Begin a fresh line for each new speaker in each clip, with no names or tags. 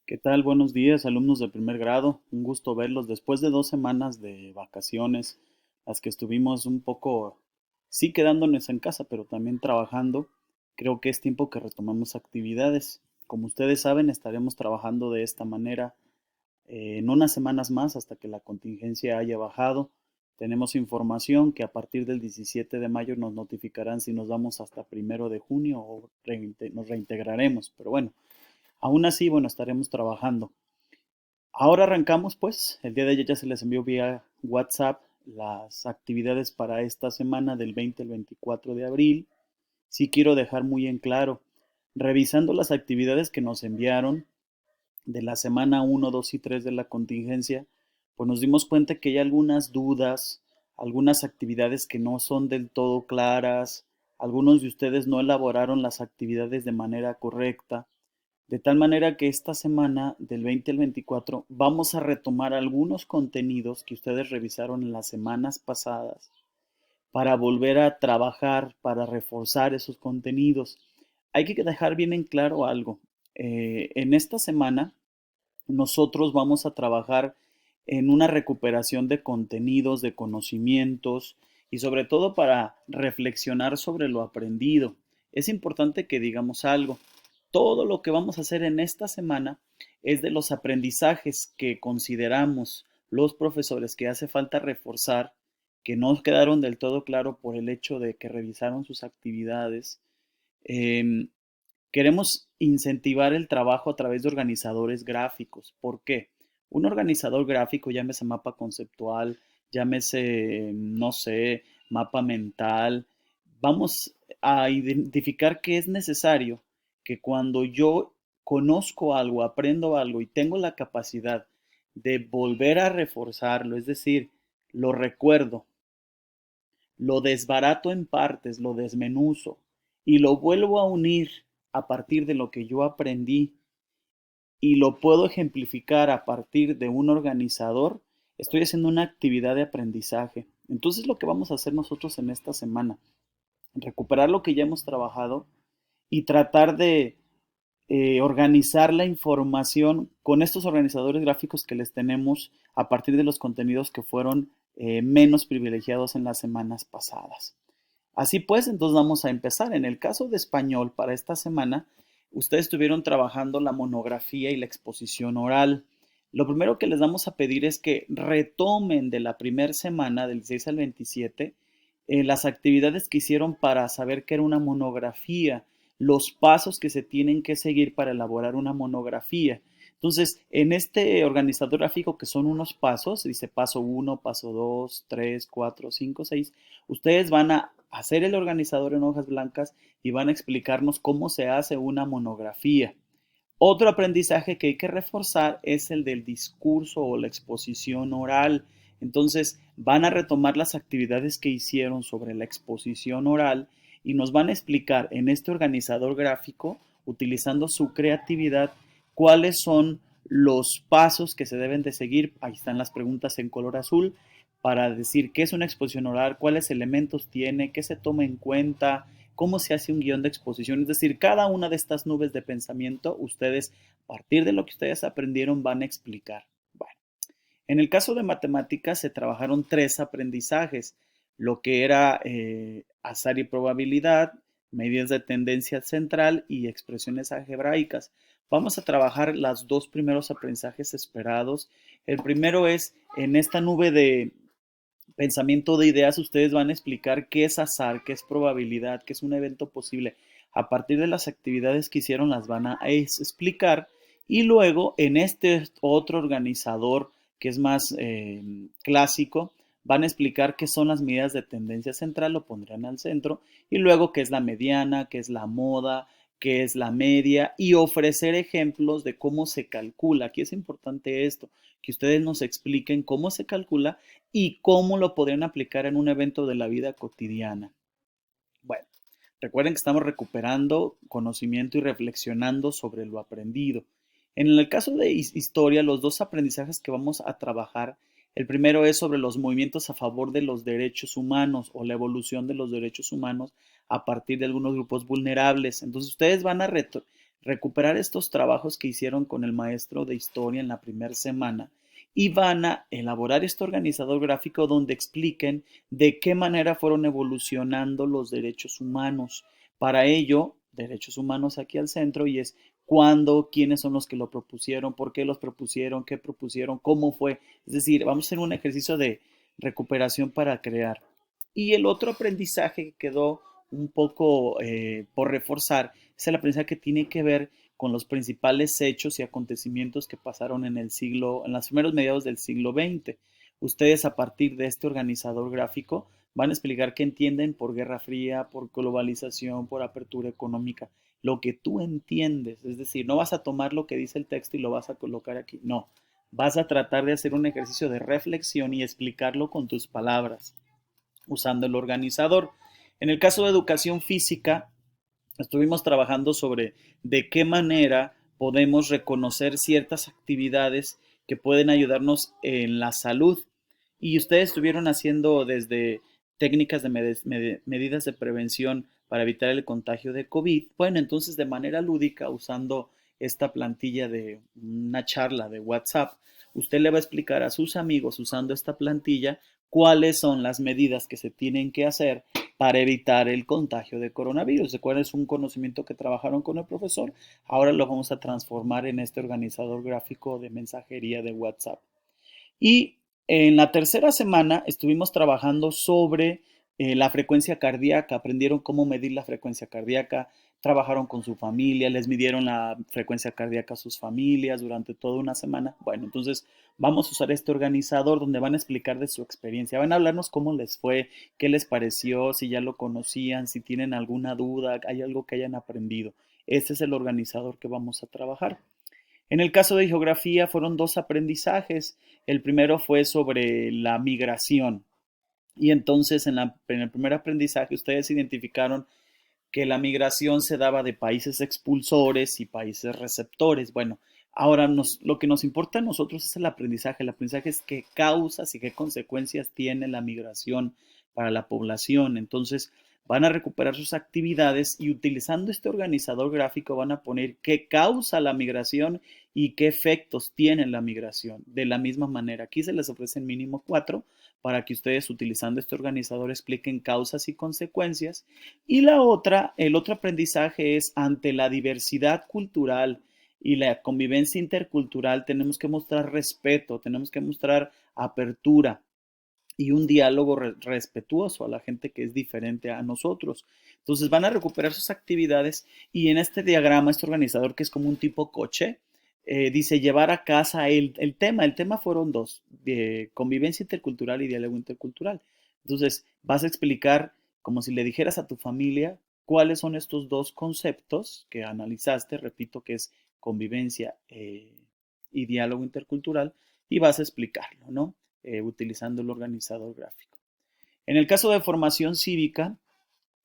¿Qué tal? Buenos días, alumnos de primer grado. Un gusto verlos después de 2 semanas de vacaciones, las que estuvimos un poco, sí quedándonos en casa, pero también trabajando. Creo que es tiempo que retomamos actividades. Como ustedes saben, estaremos trabajando de esta manera en unas semanas más hasta que la contingencia haya bajado. Tenemos información que a partir del 17 de mayo nos notificarán si nos vamos hasta 1 de junio o nos reintegraremos. Pero bueno. Aún así, bueno, estaremos trabajando. Ahora arrancamos, pues. El día de ayer ya se les envió vía WhatsApp las actividades para esta semana del 20 al 24 de abril. Sí quiero dejar muy en claro, revisando las actividades que nos enviaron de la semana 1, 2 y 3 de la contingencia, pues nos dimos cuenta que hay algunas dudas, algunas actividades que no son del todo claras, algunos de ustedes no elaboraron las actividades de manera correcta. De tal manera que esta semana, del 20 al 24, vamos a retomar algunos contenidos que ustedes revisaron en las semanas pasadas para volver a trabajar, para reforzar esos contenidos. Hay que dejar bien en claro algo. En esta semana, nosotros vamos a trabajar en una recuperación de contenidos, de conocimientos y sobre todo para reflexionar sobre lo aprendido. Es importante que digamos algo. Todo lo que vamos a hacer en esta semana es de los aprendizajes que consideramos los profesores que hace falta reforzar, que no quedaron del todo claro por el hecho de que revisaron sus actividades. Eh, Queremos incentivar el trabajo a través de organizadores gráficos. ¿Por qué? Un organizador gráfico, llámese mapa conceptual, llámese, no sé, mapa mental, vamos a identificar que es necesario que cuando yo conozco algo, aprendo algo y tengo la capacidad de volver a reforzarlo, es decir, lo recuerdo, lo desbarato en partes, lo desmenuzo y lo vuelvo a unir a partir de lo que yo aprendí y lo puedo ejemplificar a partir de un organizador, estoy haciendo una actividad de aprendizaje. Entonces lo que vamos a hacer nosotros en esta semana, recuperar lo que ya hemos trabajado y tratar de organizar la información con estos organizadores gráficos que les tenemos a partir de los contenidos que fueron menos privilegiados en las semanas pasadas. Así pues, entonces vamos a empezar. En el caso de español, para esta semana, ustedes estuvieron trabajando la monografía y la exposición oral. Lo primero que les vamos a pedir es que retomen de la primera semana, del 6 al 27, las actividades que hicieron para saber qué era una monografía, los pasos que se tienen que seguir para elaborar una monografía. Entonces, en este organizador gráfico, que son unos pasos, dice paso 1, paso 2, 3, 4, 5, 6, ustedes van a hacer el organizador en hojas blancas y van a explicarnos cómo se hace una monografía. Otro aprendizaje que hay que reforzar es el del discurso o la exposición oral. Entonces van a retomar las actividades que hicieron sobre la exposición oral y nos van a explicar en este organizador gráfico, utilizando su creatividad, cuáles son los pasos que se deben de seguir. Ahí están las preguntas en color azul para decir qué es una exposición oral, cuáles elementos tiene, qué se toma en cuenta, cómo se hace un guión de exposición. Es decir, cada una de estas nubes de pensamiento, ustedes, a partir de lo que ustedes aprendieron, van a explicar. Bueno, en el caso de matemáticas se trabajaron 3 aprendizajes, lo que era azar y probabilidad, medidas de tendencia central y expresiones algebraicas. Vamos a trabajar los 2 primeros aprendizajes esperados. El primero es en esta nube de pensamiento de ideas, ustedes van a explicar qué es azar, qué es probabilidad, qué es un evento posible. A partir de las actividades que hicieron las van a explicar y luego en este otro organizador que es más clásico, van a explicar qué son las medidas de tendencia central, lo pondrán al centro, y luego qué es la mediana, qué es la moda, qué es la media, y ofrecer ejemplos de cómo se calcula. Aquí es importante esto, que ustedes nos expliquen cómo se calcula y cómo lo podrían aplicar en un evento de la vida cotidiana. Bueno, recuerden que estamos recuperando conocimiento y reflexionando sobre lo aprendido. En el caso de historia, los 2 aprendizajes que vamos a trabajar, el primero es sobre los movimientos a favor de los derechos humanos o la evolución de los derechos humanos a partir de algunos grupos vulnerables. Entonces ustedes van a recuperar estos trabajos que hicieron con el maestro de historia en la primera semana y van a elaborar este organizador gráfico donde expliquen de qué manera fueron evolucionando los derechos humanos. Para ello, derechos humanos aquí al centro y es cuándo, quiénes son los que lo propusieron, por qué los propusieron, qué propusieron, cómo fue. Es decir, vamos a hacer un ejercicio de recuperación para crear. Y el otro aprendizaje que quedó un poco por reforzar es el aprendizaje que tiene que ver con los principales hechos y acontecimientos que pasaron en el siglo, en los primeros mediados del siglo XX. Ustedes a partir de este organizador gráfico van a explicar qué entienden por Guerra Fría, por globalización, por apertura económica, lo que tú entiendes. Es decir, no vas a tomar lo que dice el texto y lo vas a colocar aquí, no. Vas a tratar de hacer un ejercicio de reflexión y explicarlo con tus palabras, usando el organizador. En el caso de educación física, estuvimos trabajando sobre de qué manera podemos reconocer ciertas actividades que pueden ayudarnos en la salud. Y ustedes estuvieron haciendo desde técnicas de medidas de prevención para evitar el contagio de COVID. Bueno, entonces de manera lúdica, usando esta plantilla de una charla de WhatsApp, usted le va a explicar a sus amigos usando esta plantilla cuáles son las medidas que se tienen que hacer para evitar el contagio de coronavirus. Recuerden, es un conocimiento que trabajaron con el profesor, ahora lo vamos a transformar en este organizador gráfico de mensajería de WhatsApp. Y en la tercera semana estuvimos trabajando sobre la frecuencia cardíaca, aprendieron cómo medir la frecuencia cardíaca, trabajaron con su familia, les midieron la frecuencia cardíaca a sus familias durante toda una semana. Bueno, entonces vamos a usar este organizador donde van a explicar de su experiencia, van a hablarnos cómo les fue, qué les pareció, si ya lo conocían, si tienen alguna duda, hay algo que hayan aprendido. Este es el organizador que vamos a trabajar. En el caso de geografía fueron dos aprendizajes. El primero fue sobre la migración. Y entonces en el primer aprendizaje ustedes identificaron que la migración se daba de países expulsores y países receptores. Bueno, ahora lo que nos importa a nosotros es el aprendizaje. El aprendizaje es qué causas y qué consecuencias tiene la migración para la población. Entonces, van a recuperar sus actividades y utilizando este organizador gráfico van a poner qué causa la migración y qué efectos tiene la migración. De la misma manera, aquí se les ofrecen mínimo 4 para que ustedes utilizando este organizador expliquen causas y consecuencias. Y el otro aprendizaje es ante la diversidad cultural y la convivencia intercultural tenemos que mostrar respeto, tenemos que mostrar apertura y un diálogo respetuoso a la gente que es diferente a nosotros. Entonces van a recuperar sus actividades y en este diagrama, este organizador que es como un tipo coche, dice llevar a casa el tema fueron dos, de convivencia intercultural y diálogo intercultural. Entonces vas a explicar como si le dijeras a tu familia cuáles son estos dos conceptos que analizaste, repito que es convivencia y diálogo intercultural, y vas a explicarlo, ¿no? Utilizando el organizador gráfico. En el caso de formación cívica,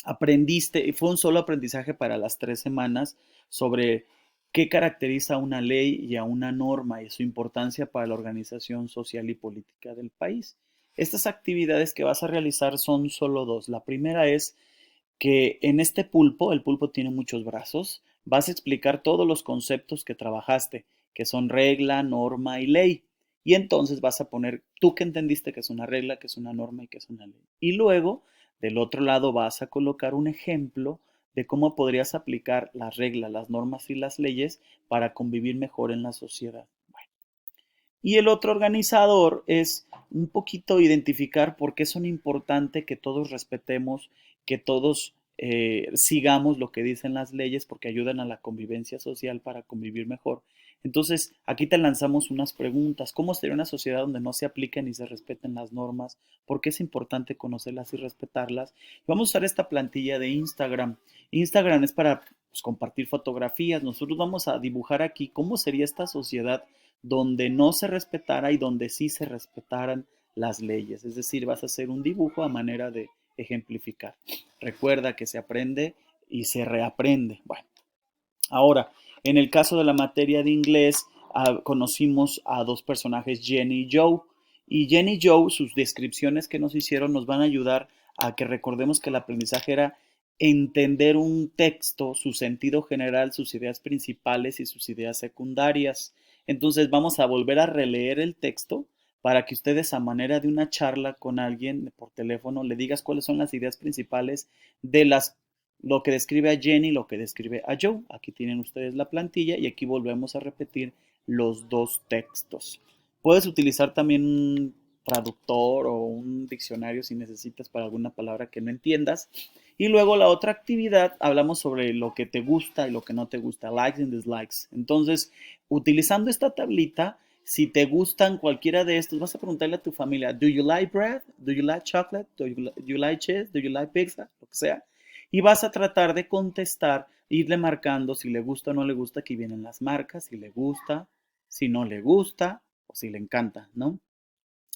aprendiste, fue un solo aprendizaje para las 3 semanas sobre qué caracteriza a una ley y a una norma y su importancia para la organización social y política del país. Estas actividades que vas a realizar son solo dos. La primera es que en este pulpo, el pulpo tiene muchos brazos, vas a explicar todos los conceptos que trabajaste, que son regla, norma y ley. Y entonces vas a poner tú que entendiste que es una regla, que es una norma y que es una ley. Y luego, del otro lado, vas a colocar un ejemplo de cómo podrías aplicar las reglas, las normas y las leyes para convivir mejor en la sociedad. Bueno, y el otro organizador es un poquito identificar por qué son importante que todos respetemos, que todos sigamos lo que dicen las leyes porque ayudan a la convivencia social para convivir mejor. Entonces, aquí te lanzamos unas preguntas. ¿Cómo sería una sociedad donde no se apliquen ni se respeten las normas? ¿Por qué es importante conocerlas y respetarlas? Vamos a usar esta plantilla de Instagram. Instagram es para pues, compartir fotografías. Nosotros vamos a dibujar aquí cómo sería esta sociedad donde no se respetara y donde sí se respetaran las leyes. Es decir, vas a hacer un dibujo a manera de ejemplificar. Recuerda que se aprende y se reaprende. Bueno, ahora, en el caso de la materia de inglés, conocimos a dos personajes, Jenny y Joe. Y Jenny y Joe, sus descripciones que nos hicieron nos van a ayudar a que recordemos que el aprendizaje era entender un texto, su sentido general, sus ideas principales y sus ideas secundarias. Entonces vamos a volver a releer el texto para que ustedes a manera de una charla con alguien por teléfono le digas cuáles son las ideas principales de lo que describe a Jenny, lo que describe a Joe. Aquí tienen ustedes la plantilla y aquí volvemos a repetir los dos textos. Puedes utilizar también un traductor o un diccionario si necesitas para alguna palabra que no entiendas. Y luego la otra actividad, hablamos sobre lo que te gusta y lo que no te gusta, likes and dislikes. Entonces, utilizando esta tablita, si te gustan cualquiera de estos, vas a preguntarle a tu familia, ¿Do you like bread? ¿Do you like chocolate? Do you like cheese? ¿Do you like pizza? Lo que sea. Y vas a tratar de contestar, irle marcando si le gusta o no le gusta. Aquí vienen las marcas, si le gusta, si no le gusta o si le encanta, ¿no?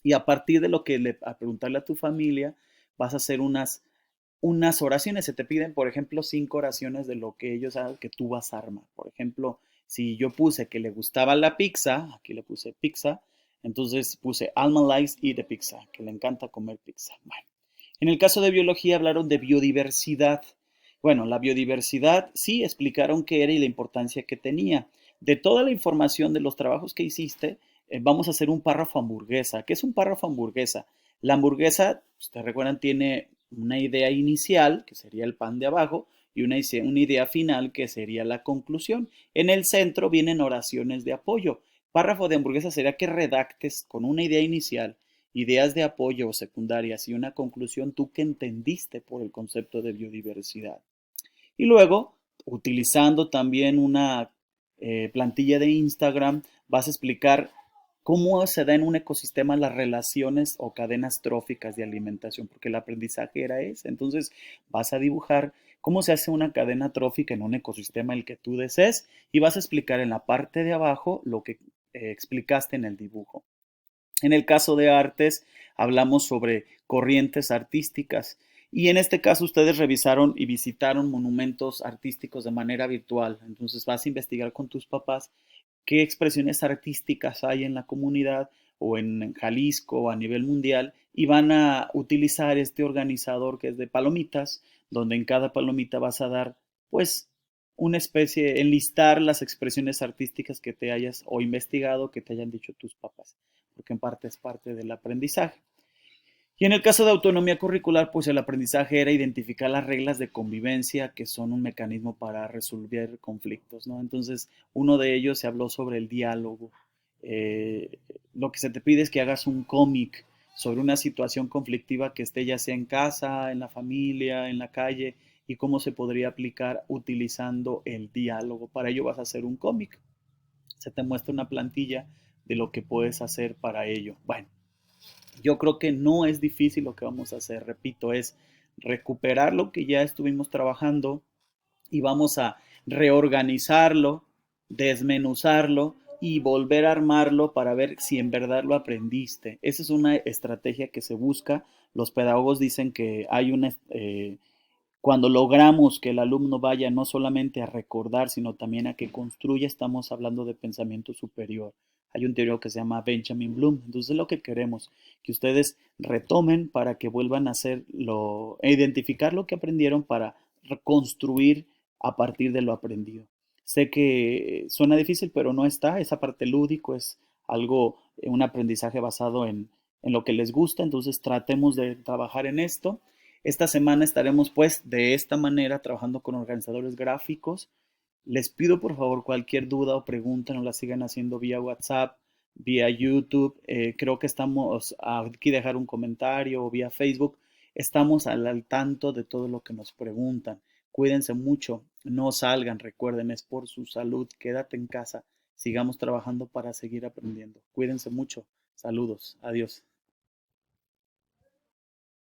Y a partir de lo que a preguntarle a tu familia, vas a hacer unas oraciones. Se te piden, por ejemplo, 5 oraciones de lo que ellos saben que tú vas a armar. Por ejemplo, si yo puse que le gustaba la pizza, aquí le puse pizza, entonces puse Alma likes eat the pizza, que le encanta comer pizza. Bueno, en el caso de biología hablaron de biodiversidad. Bueno, la biodiversidad sí explicaron qué era y la importancia que tenía. De toda la información de los trabajos que hiciste, vamos a hacer un párrafo hamburguesa. ¿Qué es un párrafo hamburguesa? La hamburguesa, ustedes recuerdan, tiene una idea inicial, que sería el pan de abajo, y una idea final, que sería la conclusión. En el centro vienen oraciones de apoyo. Párrafo de hamburguesa sería que redactes con una idea inicial, ideas de apoyo o secundarias y una conclusión tú que entendiste por el concepto de biodiversidad. Y luego, utilizando también una plantilla de Instagram, vas a explicar cómo se da en un ecosistema las relaciones o cadenas tróficas de alimentación, porque el aprendizaje era ese. Entonces, vas a dibujar cómo se hace una cadena trófica en un ecosistema el que tú desees y vas a explicar en la parte de abajo lo que explicaste en el dibujo. En el caso de artes, hablamos sobre corrientes artísticas y en este caso ustedes revisaron y visitaron monumentos artísticos de manera virtual. Entonces vas a investigar con tus papás qué expresiones artísticas hay en la comunidad o en Jalisco o a nivel mundial y van a utilizar este organizador que es de palomitas, donde en cada palomita vas a dar pues una especie, enlistar las expresiones artísticas que te hayas o investigado, que te hayan dicho tus papás, porque en parte es parte del aprendizaje. Y en el caso de autonomía curricular, pues el aprendizaje era identificar las reglas de convivencia que son un mecanismo para resolver conflictos, ¿no? Entonces, uno de ellos se habló sobre el diálogo. Eh, lo que se te pide es que hagas un cómic sobre una situación conflictiva que esté ya sea en casa, en la familia, en la calle, y cómo se podría aplicar utilizando el diálogo. Para ello vas a hacer un cómic. Se te muestra una plantilla de lo que puedes hacer para ello. Bueno, yo creo que no es difícil lo que vamos a hacer, repito, es recuperar lo que ya estuvimos trabajando y vamos a reorganizarlo, desmenuzarlo y volver a armarlo para ver si en verdad lo aprendiste. Esa es una estrategia que se busca. Los pedagogos dicen que hay una, cuando logramos que el alumno vaya no solamente a recordar, sino también a que construya, estamos hablando de pensamiento superior. Hay un teórico que se llama Benjamin Bloom. Entonces es lo que queremos, que ustedes retomen para que vuelvan a hacerlo, identificar lo que aprendieron para reconstruir a partir de lo aprendido. Sé que suena difícil, pero no está. Esa parte lúdico es algo, un aprendizaje basado en lo que les gusta. Entonces tratemos de trabajar en esto. Esta semana estaremos pues de esta manera trabajando con organizadores gráficos. Les pido por favor cualquier duda o pregunta nos la sigan haciendo vía WhatsApp, vía YouTube. Creo que estamos aquí dejar un comentario o vía Facebook. Estamos al tanto de todo lo que nos preguntan. Cuídense mucho, no salgan, recuerden, es por su salud. Quédate en casa, sigamos trabajando para seguir aprendiendo. Cuídense mucho. Saludos, adiós.